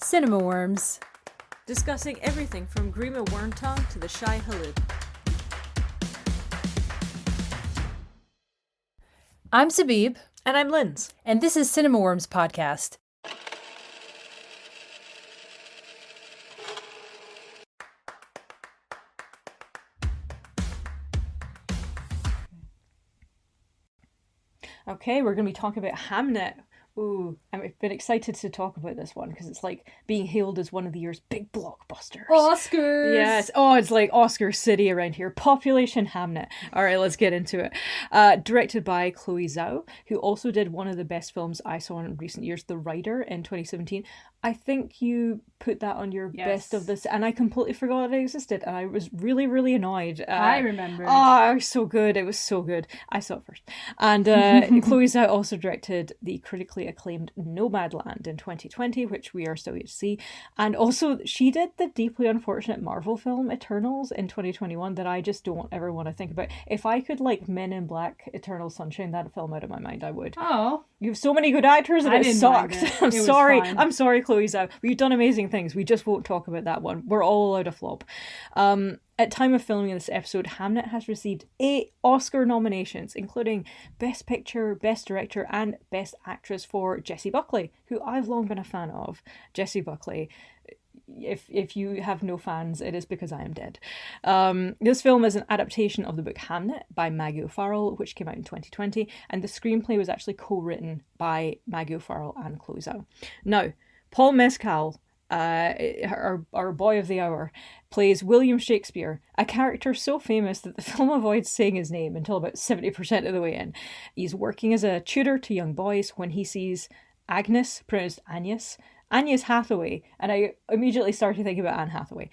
Cinema Worms. Discussing everything from Grima Wormtongue to the Shy Halud. I'm Sabib, And I'm Linz. and this is Cinema Worms Podcast. Okay, we're going to be talking about HAMNET. Ooh, I've been excited to talk about this one because it's like being hailed as one of the year's big blockbusters. Oscars! Yes. Oh, it's like Oscar City around here. Population HAMNET. All right, let's get into it. Directed by Chloe Zhao, who also did one of the best films I saw in recent years, The Rider, in 2017. I think you put that on your best of this, and I completely forgot it existed, and I was really, really annoyed. I remember. Oh, it was so good. It was so good. I saw it first. And Chloe Zhao also directed the critically acclaimed Nomadland in 2020, which we are still yet to see. And also, she did the deeply unfortunate Marvel film Eternals in 2021 that I just don't ever want to think about. If I could, like, Men in Black, Eternal Sunshine, that film out of my mind, I would. Oh. You have so many good actors and it sucked. I'm sorry. I'm sorry, Chloe Zhao. You've done amazing things. We just won't talk about that one. We're all allowed a flop. At time of filming this episode, HAMNET has received 8 Oscar nominations, including Best Picture, Best Director, and Best Actress for Jessie Buckley, who I've long been a fan of. Jessie Buckley. If you have no fans, it is because I am dead. This film is an adaptation of the book HAMNET by Maggie O'Farrell, which came out in 2020, and the screenplay was actually co-written by Maggie O'Farrell and Chloe Zhao. Now, Paul Mescal, our boy of the hour, plays William Shakespeare, a character so famous that the film avoids saying his name until about 70% of the way in. He's working as a tutor to young boys when he sees Agnes, pronounced Agnes Hathaway, and I immediately started thinking about Anne Hathaway.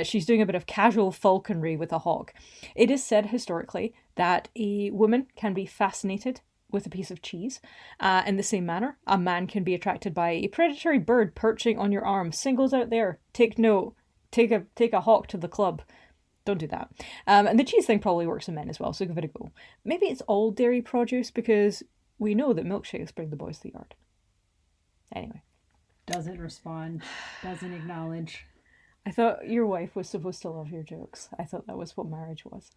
She's doing a bit of casual falconry with a hawk. It is said historically that a woman can be fascinated with a piece of cheese. In the same manner, a man can be attracted by a predatory bird perching on your arm. Singles out there, take note. Take a hawk to the club. Don't do that. And the cheese thing probably works in men as well, so give it a go. Maybe it's all dairy produce because we know that milkshakes bring the boys to the yard. Anyway. Doesn't respond. Doesn't acknowledge. I thought your wife was supposed to love your jokes. I thought that was what marriage was.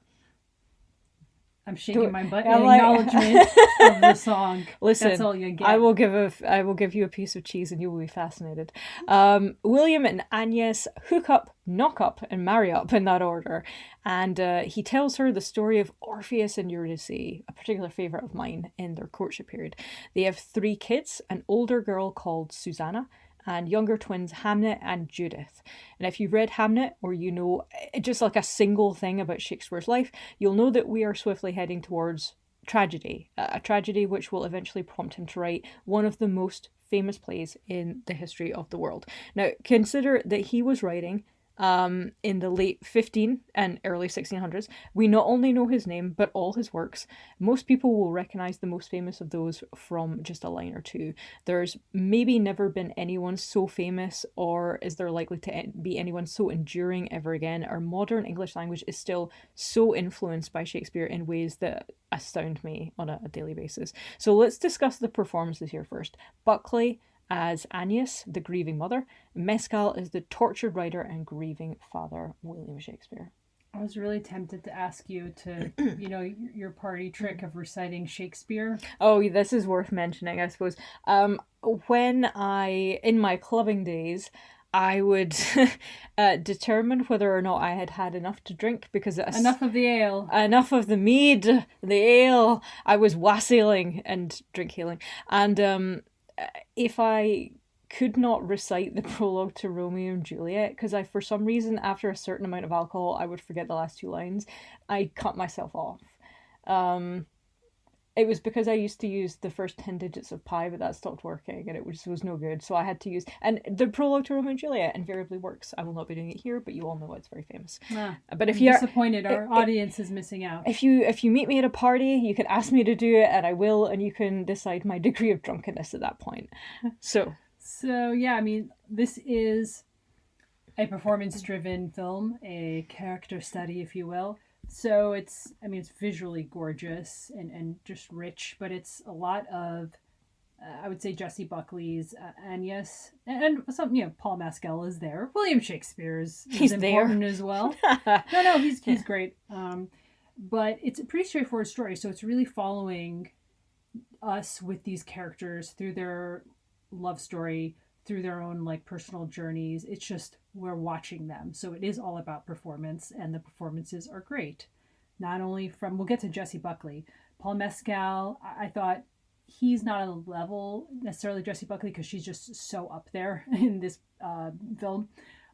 I'm shaking my butt in acknowledgement of the song. Listen, that's all you get. I will give you a piece of cheese and you will be fascinated. William and Agnes hook up, knock up, and marry up in that order. And he tells her the story of Orpheus and Eurydice, a particular favourite of mine, in their courtship period. They have 3 kids, an older girl called Susanna, and younger twins Hamnet and Judith. And if you've read Hamnet, or you know just like a single thing about Shakespeare's life, you'll know that we are swiftly heading towards tragedy, a tragedy which will eventually prompt him to write one of the most famous plays in the history of the world. Now, consider that he was writing in the late 15 and early 1600s. We not only know his name, but all his works. Most people will recognise the most famous of those from just a line or two. There's maybe never been anyone so famous, or is there likely to be anyone so enduring ever again. Our modern English language is still so influenced by Shakespeare in ways that astound me on a daily basis. So let's discuss the performances here first. Buckley as Agnes, the grieving mother. Mescal is the tortured writer and grieving father, William Shakespeare. I was really tempted to ask you to, your party trick of reciting Shakespeare. Oh, this is worth mentioning, I suppose. In my clubbing days, I would determine whether or not I had had enough to drink, because enough of the ale. Enough of the mead, the ale. I was wassailing and drink-hailing. And if I could not recite the prologue to Romeo and Juliet, because for some reason, after a certain amount of alcohol, I would forget the last 2 lines, I cut myself off. It was because I used to use the first 10 digits of pi, but that stopped working, and it was no good, so I had to use... And the prologue to Romeo and Juliet invariably works. I will not be doing it here, but you all know it's very famous. But if you're disappointed, our audience is missing out. If you meet me at a party, you can ask me to do it, and I will, and you can decide my degree of drunkenness at that point. So yeah, I mean, this is a performance-driven film, a character study, if you will. So it's visually gorgeous and just rich, but it's a lot of I would say Jessie Buckley's Agnes, and some, Paul Mescal is there. William Shakespeare is important there as well. No, he's great. But it's a pretty straightforward story, so it's really following us with these characters through their love story, through their own like personal journeys. It's just we're watching them, so it is all about performance, and the performances are great. Not only we'll get to Jessie Buckley, Paul Mescal. I thought he's not on the level necessarily Jessie Buckley because she's just so up there in this film,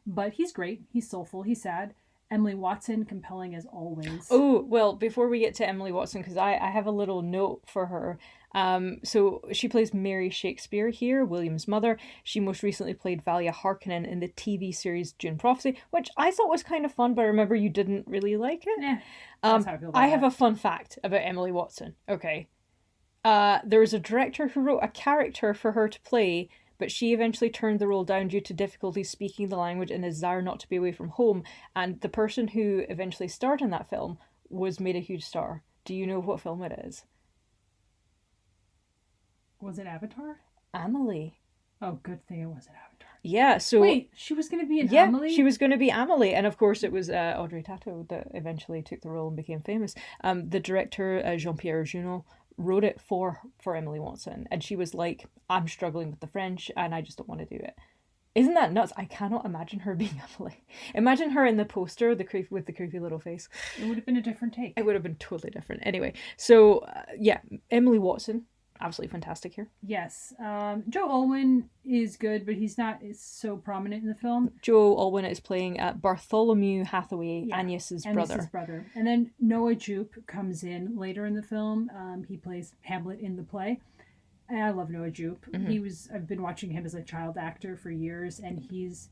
but he's great. He's soulful. He's sad. Emily Watson, compelling as always. Oh, well, before we get to Emily Watson, because I have a little note for her. So she plays Mary Shakespeare here, William's mother. She most recently played Valia Harkonnen in the TV series Dune Prophecy, which I thought was kind of fun, but I remember you didn't really like it. That's how I feel about I have a fun fact about Emily Watson. Okay. There was a director who wrote a character for her to play, but she eventually turned the role down due to difficulties speaking the language and a desire not to be away from home. And the person who eventually starred in that film was made a huge star. Do you know what film it is? Was it Avatar? Amelie. Oh, good thing it wasn't Avatar. Yeah, so... Wait, she was going to be in Amelie? Yeah, she was going to be Amelie. And of course it was Audrey Tautou that eventually took the role and became famous. The director, Jean-Pierre Junot, wrote it for Emily Watson, and she was like, I'm struggling with the French and I just don't want to do it. Isn't that nuts? I cannot imagine her being Emily. Imagine her in the poster, with the creepy little face. It would have been a different take. It would have been totally different. Anyway, so Emily Watson, absolutely fantastic here. Yes. Joe Alwyn is good, but he's not so prominent in the film. Joe Alwyn is playing Bartholomew Hathaway, Agnes's brother. And then Noah Jupe comes in later in the film. He plays Hamlet in the play. And I love Noah Jupe. Mm-hmm. I've been watching him as a child actor for years, and he's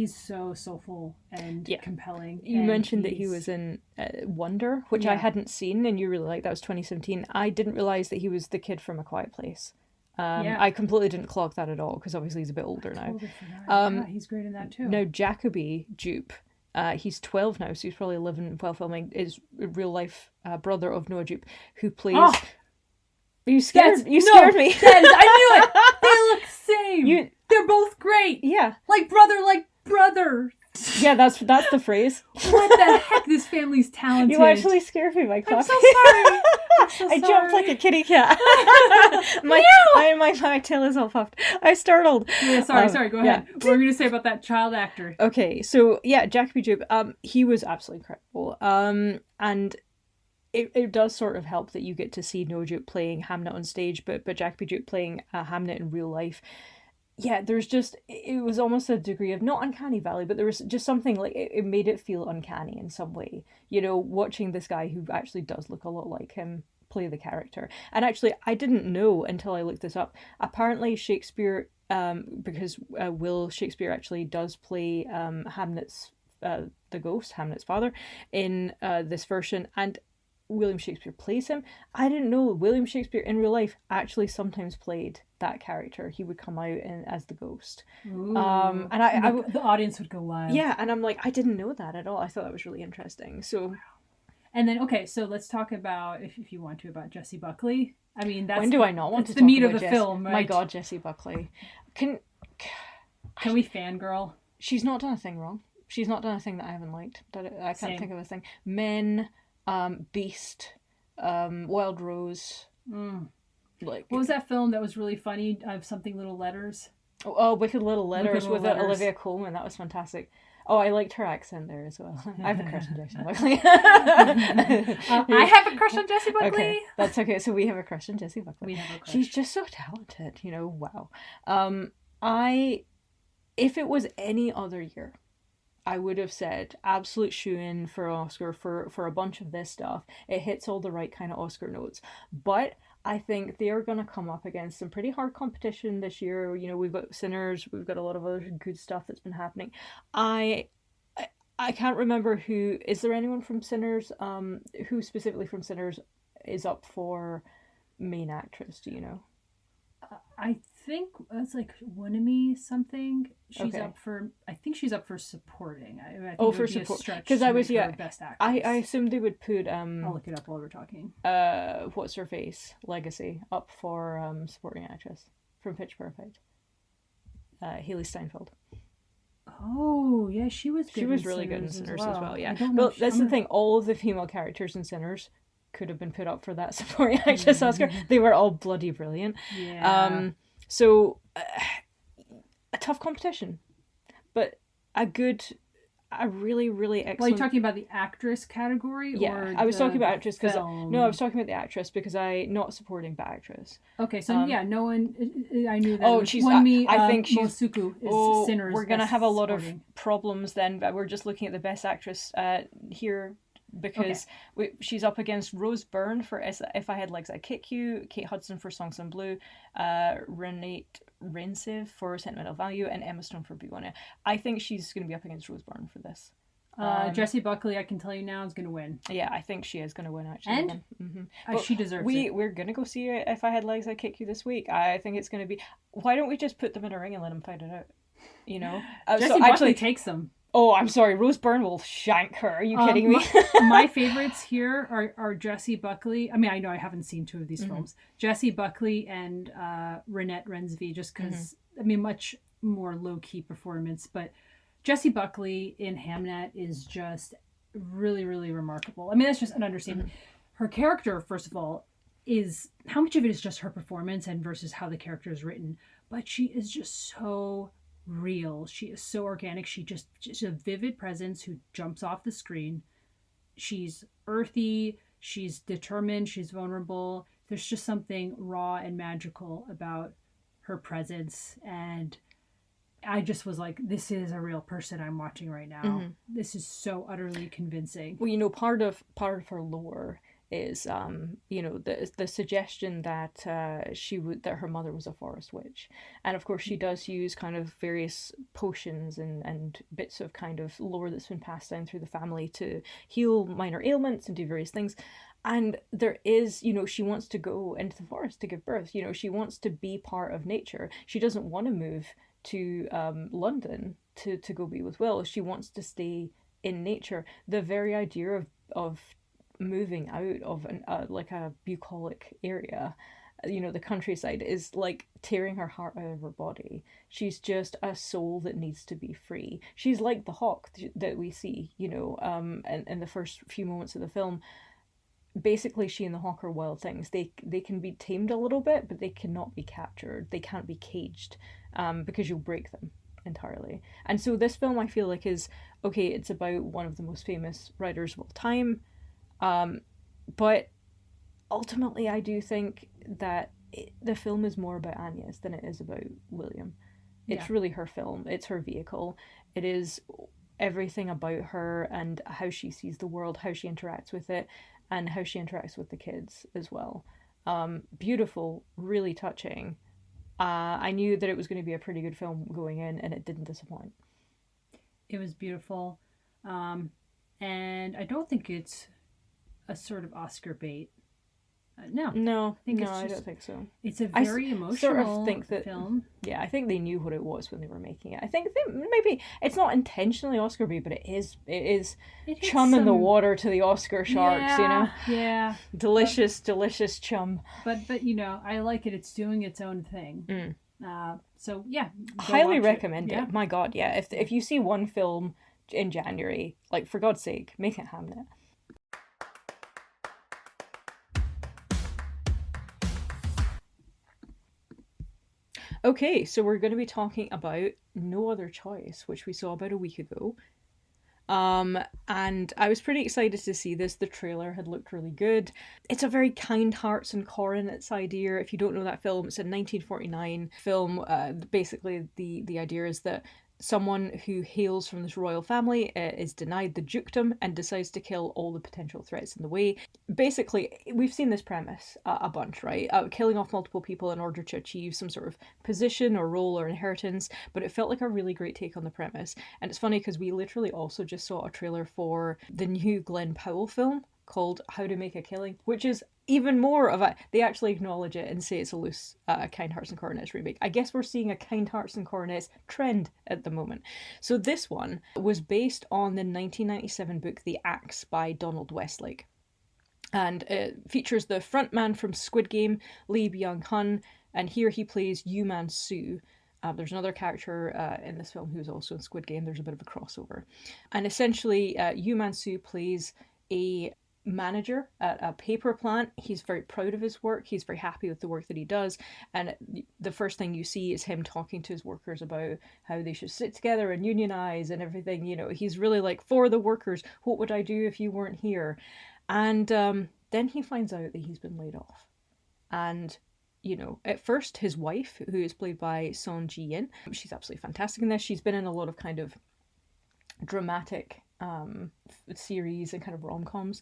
so soulful and compelling. You mentioned that he was in Wonder, which I hadn't seen, and you really liked. That was 2017. I didn't realise that he was the kid from A Quiet Place. I completely didn't clock that at all, because obviously he's a bit older now. Totally forgot. He's great in that too. Now, Jacoby Jupe, he's 12 now, so he's probably living while filming, is a real life brother of Noah Jupe, who plays... Oh! You scared me. I knew it. They look the same. They're both great. Yeah. Like brother. Yeah, that's the phrase. What the heck? This family's talented. You actually scared me, my coffee. I'm so sorry. I jumped like a kitty cat. my tail is all puffed. I startled. Yeah, sorry. Go ahead. What were you going to say about that child actor? Okay, so Jacoby Jupe, he was absolutely incredible. And it does sort of help that you get to see Noah Jupe playing Hamnet on stage, but Jacoby Jupe playing Hamnet in real life. Yeah, it was almost a degree of, not uncanny valley, but there was just something like, it made it feel uncanny in some way. Watching this guy who actually does look a lot like him play the character. And actually, I didn't know until I looked this up. Apparently Shakespeare, because Will Shakespeare actually does play Hamnet's, the ghost, Hamnet's father, in this version, and William Shakespeare plays him. I didn't know William Shakespeare in real life actually sometimes played that character. He would come out as the ghost. Ooh. And the audience would go wild. Yeah, and I'm like, I didn't know that at all. I thought that was really interesting. So, and then so let's talk about, if you want to, about Jessie Buckley. I mean, when do I not want to? The meat of the film, right? My God, Jessie Buckley. Can we fangirl? She's not done a thing wrong. She's not done a thing that I haven't liked. I can't think of a thing. Men. Beast, Wild Rose. Like, what was that film that was really funny? Something Little Letters. Oh, Wicked Little Letters with Olivia Colman. That was fantastic. Oh, I liked her accent there as well. I have a crush on Jessie Buckley. I have a crush on Jessie Buckley. Okay, that's okay. So we have a crush on Jessie Buckley. She's just so talented. Wow. If it was any other year, I would have said absolute shoo-in for Oscar for a bunch of this stuff. It hits all the right kind of Oscar notes. But I think they are going to come up against some pretty hard competition this year. We've got Sinners. We've got a lot of other good stuff that's been happening. I can't remember who... Is there anyone from Sinners? Who specifically from Sinners is up for main actress? Do you know? I think it's like Winemy something. She's up for. I think she's up for supporting. I think for support. Because I was best actress. I assumed they would put I'll look it up while we're talking. What's her face? Legacy up for supporting actress from Pitch Perfect. Haley Steinfeld. Oh yeah, she was good. She was really good in Sinners as well. Yeah, well, that's the thing. All of the female characters in Sinners could have been put up for that supporting actress Oscar. They were all bloody brilliant. Yeah. So a tough competition, but a really, really excellent. Well, you're talking about the actress category? Yeah, or I was talking about actress because I was talking about the actress because not supporting but actress. Okay, so no one. I knew that. Oh, she's. I think Mosuku is Sinners. We're gonna have a lot of problems then. But we're just looking at the best actress here because she's up against Rose Byrne for If I Had Legs I'd Kick You, Kate Hudson for Songs in Blue, Renate Rensiv for Sentimental Value, and Emma Stone for Begonia. I think she's going to be up against Rose Byrne for this. Jessie Buckley, I can tell you now, is going to win. Yeah, I think she is going to win, actually. And she deserves it. We're going to go see If I Had Legs I'd Kick You this week. I think it's going to be... Why don't we just put them in a ring and let them fight it out? You know? Jessie Buckley takes them. Oh, I'm sorry. Rose Byrne will shank her. Are you kidding me? My favorites here are Jessie Buckley. I mean, I know I haven't seen two of these films. Jessie Buckley and Renette Rensby, just because, I mean, much more low-key performance. But Jessie Buckley in HAMNET is just really, really remarkable. I mean, that's just an understatement. Her character, first of all, is... How much of it is just her performance and versus how the character is written? But she is just so... real. She is so organic. She's a vivid presence who jumps off the screen. She's earthy. She's determined. She's vulnerable. There's just something raw and magical about her presence. And I just was like, this is a real person I'm watching right now. This is so utterly convincing. Well, you know, part of her lore is you know, the suggestion that that her mother was a forest witch, and of course she does use kind of various potions and bits of kind of lore that's been passed down through the family to heal minor ailments and do various things. And there is, you know, she wants to go into the forest to give birth. You know, she wants to be part of nature. She doesn't want to move to London to go be with Will. She wants to stay in nature. The very idea of moving out of like a bucolic area, you know, the countryside, is like tearing her heart out of her body. She's just a soul that needs to be free. She's like the hawk that we see, you know, in the first few moments of the film. Basically, she and the hawk are wild things. They can be tamed a little bit, but they cannot be captured. They can't be caged, because you'll break them entirely. And so this film, I feel like, is okay. It's about one of the most famous writers of all time. But ultimately, I do think that the film is more about Agnes than it is about William. It's really her film. It's her vehicle. It is everything about her and how she sees the world, how she interacts with it, and how she interacts with the kids as well. Beautiful, really touching. I knew that it was going to be a pretty good film going in, and it didn't disappoint. It was beautiful. And I don't think it's a sort of Oscar bait. No, I don't think so. It's a very emotional film. Yeah, I think they knew what it was when they were making it. I think maybe it's not intentionally Oscar bait, but it is chum in the water to the Oscar sharks, you know? Yeah. Delicious chum. But you know, I like it. It's doing its own thing. So yeah, highly recommend it. My God, yeah. If you see one film in January, like, for God's sake, make it HAMNET. Okay, so we're going to be talking about No Other Choice, which we saw about a week ago. And I was pretty excited to see this. The trailer had looked really good. It's a very kind hearts and Corin, its idea. If you don't know that film, it's a 1949 film. Basically, the idea is that someone who hails from this royal family is denied the dukedom and decides to kill all the potential threats in the way. Basically, we've seen this premise a bunch, right? Killing off multiple people in order to achieve some sort of position or role or inheritance, but it felt like a really great take on the premise. And it's funny because we literally also just saw a trailer for the new Glenn Powell film called How to Make a Killing, which is even more of a... They actually acknowledge it and say it's a loose Kind Hearts and Coronets remake. I guess we're seeing a Kind Hearts and Coronets trend at the moment. So this one was based on the 1997 book The Axe by Donald Westlake. And it features the frontman from Squid Game, Lee Byung-hun, and here he plays Yu Man-soo. There's another character in this film who's also in Squid Game. There's a bit of a crossover. And essentially, Yu Man-soo plays a manager at a paper plant. He's very proud of his work. He's very happy with the work that he does. And the first thing you see is him talking to his workers about how they should sit together and unionize and everything. You know, he's really like, for the workers, what would I do if you weren't here? And then he finds out that he's been laid off. And, you know, at first his wife, who is played by Son Ji-in, she's absolutely fantastic in this. She's been in a lot of kind of dramatic series and kind of rom-coms.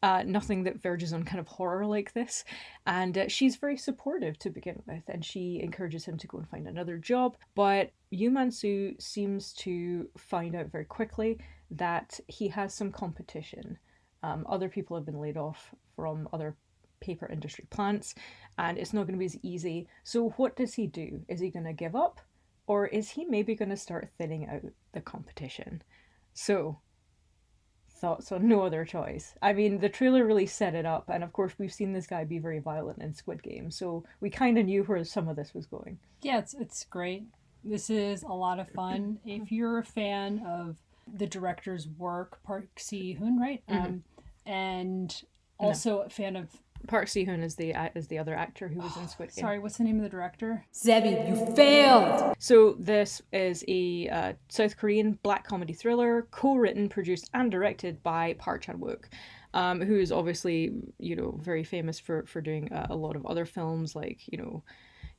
Nothing that verges on kind of horror like this. And she's very supportive to begin with, and she encourages him to go and find another job. But Yu Man-soo seems to find out very quickly that he has some competition. Other people have been laid off from other paper industry plants, and it's not going to be as easy. So what does he do? Is he going to give up? Or is he maybe going to start thinning out the competition? So, thoughts on No Other Choice? I mean, the trailer really set it up, and of course we've seen this guy be very violent in Squid Game, so we kind of knew where some of this was going. Yeah, it's great. This is a lot of fun. If you're a fan of the director's work, Park Si-hoon, right? Mm-hmm. And also a fan of... Park Si-hoon is the other actor who was in Squid Game. Sorry, what's the name of the director? Zebby, you failed! So this is a South Korean black comedy thriller, co-written, produced and directed by Park Chan-wook, who is obviously, you know, very famous for doing a lot of other films like, you know,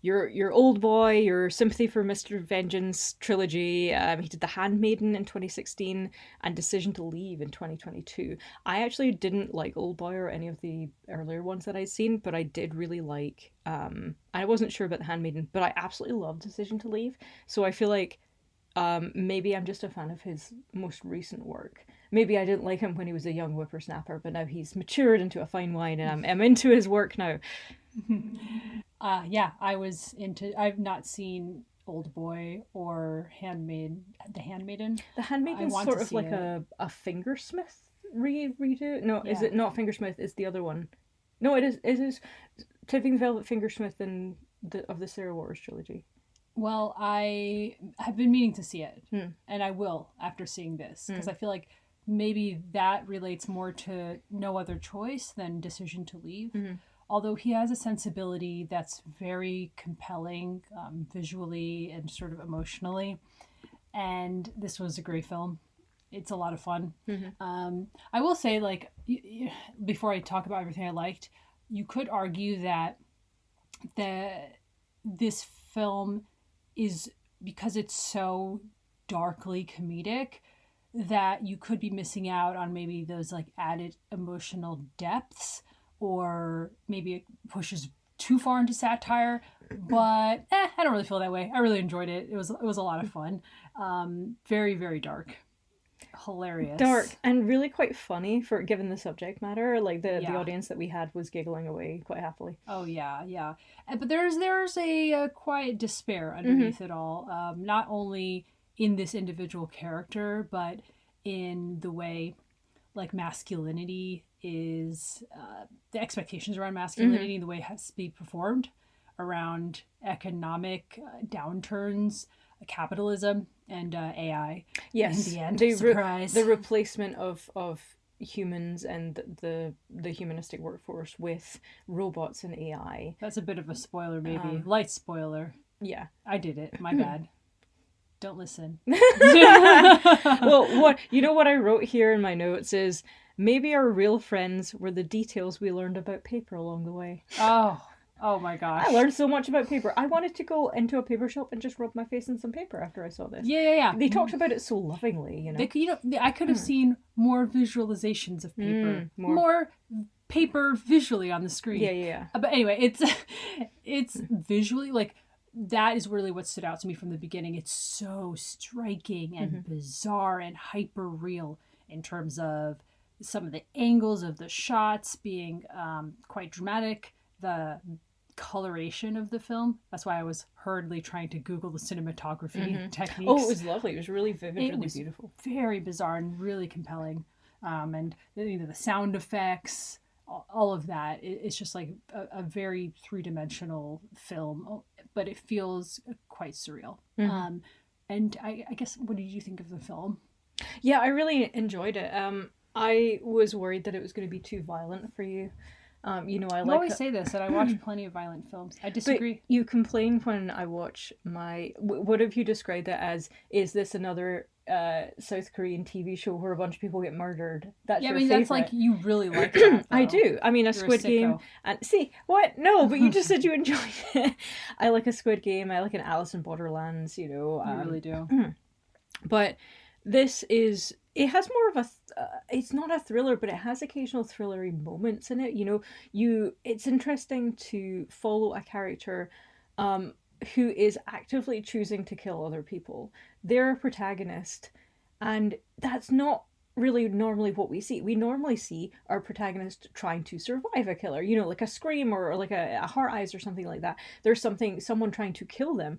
your Old Boy, your Sympathy for Mr. Vengeance trilogy. He did The Handmaiden in 2016 and Decision to Leave in 2022. I actually didn't like Old Boy or any of the earlier ones that I'd seen, but I did really like... I wasn't sure about The Handmaiden, but I absolutely loved Decision to Leave. So I feel like maybe I'm just a fan of his most recent work. Maybe I didn't like him when he was a young whippersnapper, but now he's matured into a fine wine and I'm into his work now. Yeah, I've not seen Old Boy or The Handmaiden. The Handmaiden's sort of like a Fingersmith redo. No, yeah. Is it not Fingersmith? It's the other one. No, it is. It is Tipping Velvet Fingersmith of the Sarah Waters trilogy. Well, I have been meaning to see it, and I will after seeing this, because I feel like maybe that relates more to No Other Choice than Decision to Leave. Mm-hmm. Although he has a sensibility that's very compelling visually and sort of emotionally. And this was a great film. It's a lot of fun. Mm-hmm. I will say, like, before I talk about everything I liked, you could argue that this film is, because it's so darkly comedic, that you could be missing out on maybe those like added emotional depths, or maybe it pushes too far into satire, but I don't really feel that way. I really enjoyed it. It was a lot of fun. Very, very dark. Hilarious. Dark and really quite funny for given the subject matter. Like the audience that we had was giggling away quite happily. Oh yeah. But there's a quiet despair underneath it all. Not only in this individual character, but in the way like masculinity is, the expectations around masculinity, the way it has to be performed around economic downturns, capitalism, and AI. Yes, in the end, surprise. The replacement of humans and the humanistic workforce with robots and AI. That's a bit of a spoiler, maybe. Light spoiler. Yeah. I did it. My bad. Don't listen. Well, what I wrote here in my notes is, maybe our real friends were the details we learned about paper along the way. Oh my gosh. I learned so much about paper. I wanted to go into a paper shop and just rub my face in some paper after I saw this. Yeah. They talked about it so lovingly, you know. I could have seen more visualizations of paper. More paper visually on the screen. Yeah. But anyway, it's visually, like, that is really what stood out to me from the beginning. It's so striking and bizarre and hyper real in terms of some of the angles of the shots being quite dramatic, the coloration of the film. That's why I was hurriedly trying to Google the cinematography techniques. Oh, it was lovely. It was really vivid, really beautiful. Very bizarre and really compelling. And the sound effects, all of that. It's just like a very three-dimensional film, but it feels quite surreal. And I guess, what did you think of the film? Yeah, I really enjoyed it. I was worried that it was going to be too violent for you. You always say this, that I watch plenty of violent films. I disagree. But you complain when I watch what have you described it as? Is this another South Korean TV show where a bunch of people get murdered? That's your favorite. That's like, you really like that, I do. I mean, Squid Game. And see, what? No, but you just said you enjoyed it. I like a Squid Game. I like an Alice in Borderlands, You really do. But this is... It has more of it's not a thriller, but it has occasional thrillery moments in it. It's interesting to follow a character who is actively choosing to kill other people. They're a protagonist, and that's not really normally what we see. We normally see our protagonist trying to survive a killer, like a Scream or like a Heart Eyes or something like that. There's someone trying to kill them.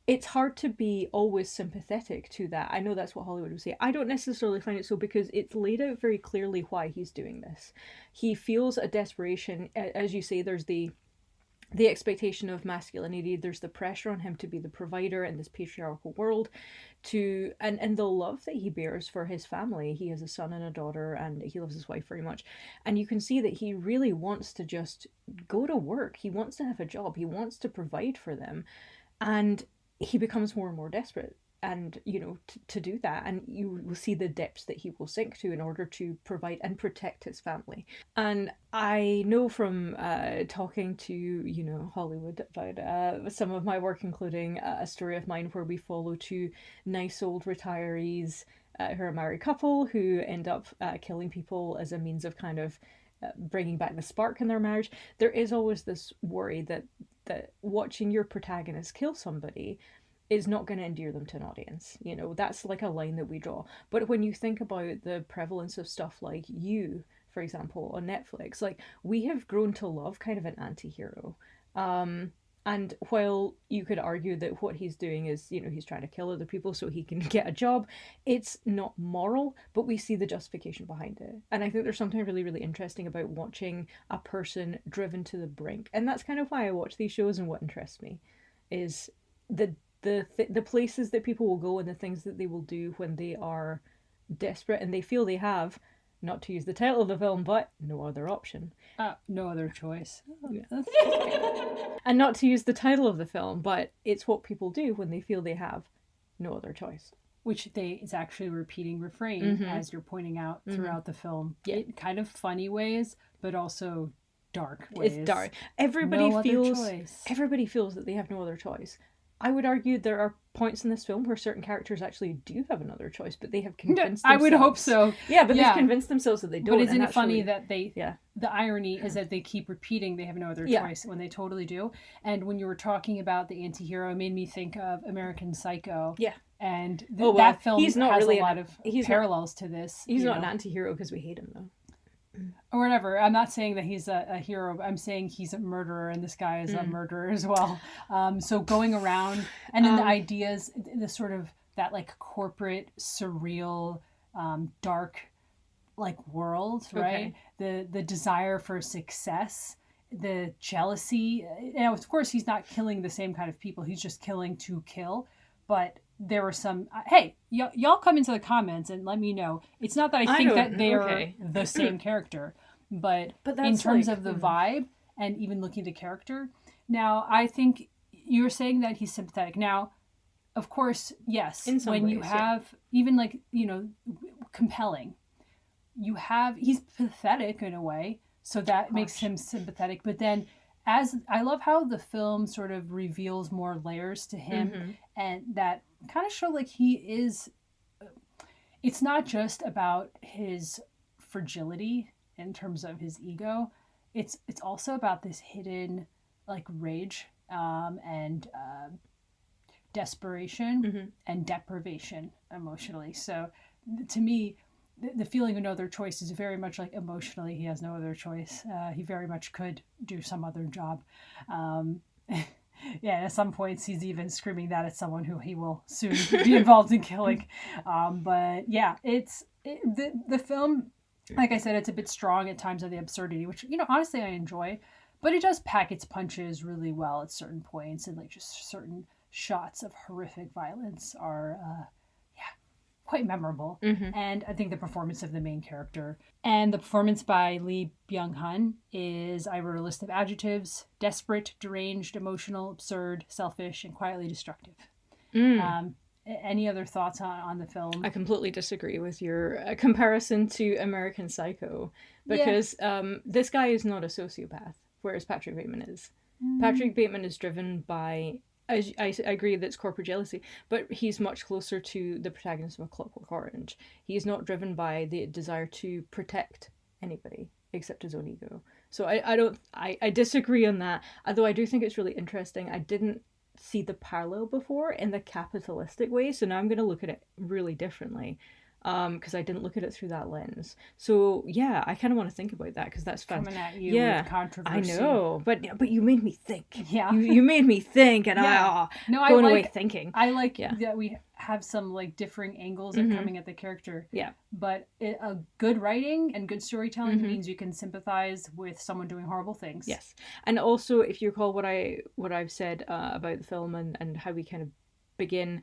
It's hard to be always sympathetic to that. I know that's what Hollywood would say. I don't necessarily find it so, because it's laid out very clearly why he's doing this. He feels a desperation. As you say, there's the expectation of masculinity. There's the pressure on him to be the provider in this patriarchal world, and the love that he bears for his family. He has a son and a daughter, and he loves his wife very much. And you can see that he really wants to just go to work. He wants to have a job. He wants to provide for them. And he becomes more and more desperate, and to do that, and you will see the depths that he will sink to in order to provide and protect his family. And I know from talking to Hollywood about some of my work, including a story of mine where we follow two nice old retirees who are a married couple who end up killing people as a means of kind of bringing back the spark in their marriage. There is always this worry that watching your protagonist kill somebody is not going to endear them to an audience. That's like a line that we draw. But when you think about the prevalence of stuff like You, for example, on Netflix, like, we have grown to love kind of an anti-hero. And while you could argue that what he's doing is, he's trying to kill other people so he can get a job, it's not moral, but we see the justification behind it. And I think there's something really, really interesting about watching a person driven to the brink. And that's kind of why I watch these shows, and what interests me is the places that people will go and the things that they will do when they are desperate and they feel they have, not to use the title of the film, but no other option. No other choice. Yeah. And not to use the title of the film, but it's what people do when they feel they have no other choice. Which is actually a repeating refrain, as you're pointing out throughout the film. Yeah. In kind of funny ways, but also dark ways. It's dark. Everybody feels that they have no other choice. I would argue there are points in this film where certain characters actually do have another choice, but they have convinced themselves. I would hope so. Yeah, but they've convinced themselves that they don't. But isn't it funny that they... Yeah. The irony is that they keep repeating they have no other choice when they totally do. And when you were talking about the anti-hero, it made me think of American Psycho. Yeah. And that film has really a lot of parallels to this. He's not an anti-hero because we hate him, though. Or whatever. I'm not saying that he's a hero. I'm saying he's a murderer, and this guy is a murderer as well. So going around, and then the ideas, the sort of that like corporate, surreal, dark, like world, right? The desire for success, the jealousy. And of course, he's not killing the same kind of people. He's just killing to kill. But there were some... hey, y'all come into the comments and let me know. It's not that I think that they are the same character, but in terms of the vibe and even looking at character. Now, I think you're saying that he's sympathetic. Now, of course, yes. In some ways, you have even like, compelling. He's pathetic in a way, so that makes him sympathetic. But then, as I love how the film sort of reveals more layers to him, and that kind of show like he is. It's not just about his fragility in terms of his ego. It's also about this hidden like rage and desperation and deprivation emotionally. So to me, the feeling of no other choice is very much like emotionally he has no other choice. He very much could do some other job. Yeah, at some points he's even screaming that at someone who he will soon be involved in killing. But yeah, the film, like I said, it's a bit strong at times of the absurdity, which, honestly I enjoy, but it does pack its punches really well at certain points, and like just certain shots of horrific violence are quite memorable. And I think the performance of the main character and the performance by Lee Byung-hun is, I wrote a list of adjectives: desperate, deranged, emotional, absurd, selfish, and quietly destructive. Any other thoughts on the film? I completely disagree with your comparison to American Psycho, because this guy is not a sociopath, whereas Patrick Bateman is. Patrick Bateman is driven by, I agree that it's corporate jealousy, but he's much closer to the protagonist of A Clockwork Orange. He's not driven by the desire to protect anybody except his own ego. So I disagree on that, although I do think it's really interesting. I didn't see the parallel before in the capitalistic way, so now I'm going to look at it really differently, because I didn't look at it through that lens. So yeah, I kind of want to think about that, because that's fun. Coming at you with controversy. I know, but you made me think. Yeah, you made me think, and going away thinking. I like that we have some like differing angles of coming at the character. Yeah, but a good writing and good storytelling means you can sympathize with someone doing horrible things. Yes, and also if you recall what I've said about the film and how we kind of begin,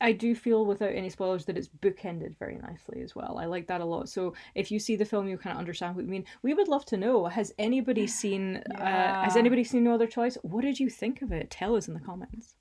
I do feel, without any spoilers, that it's bookended very nicely as well. I like that a lot. So if you see the film, you kind of understand what we mean. We would love to know, has anybody seen No Other Choice? What did you think of it? Tell us in the comments.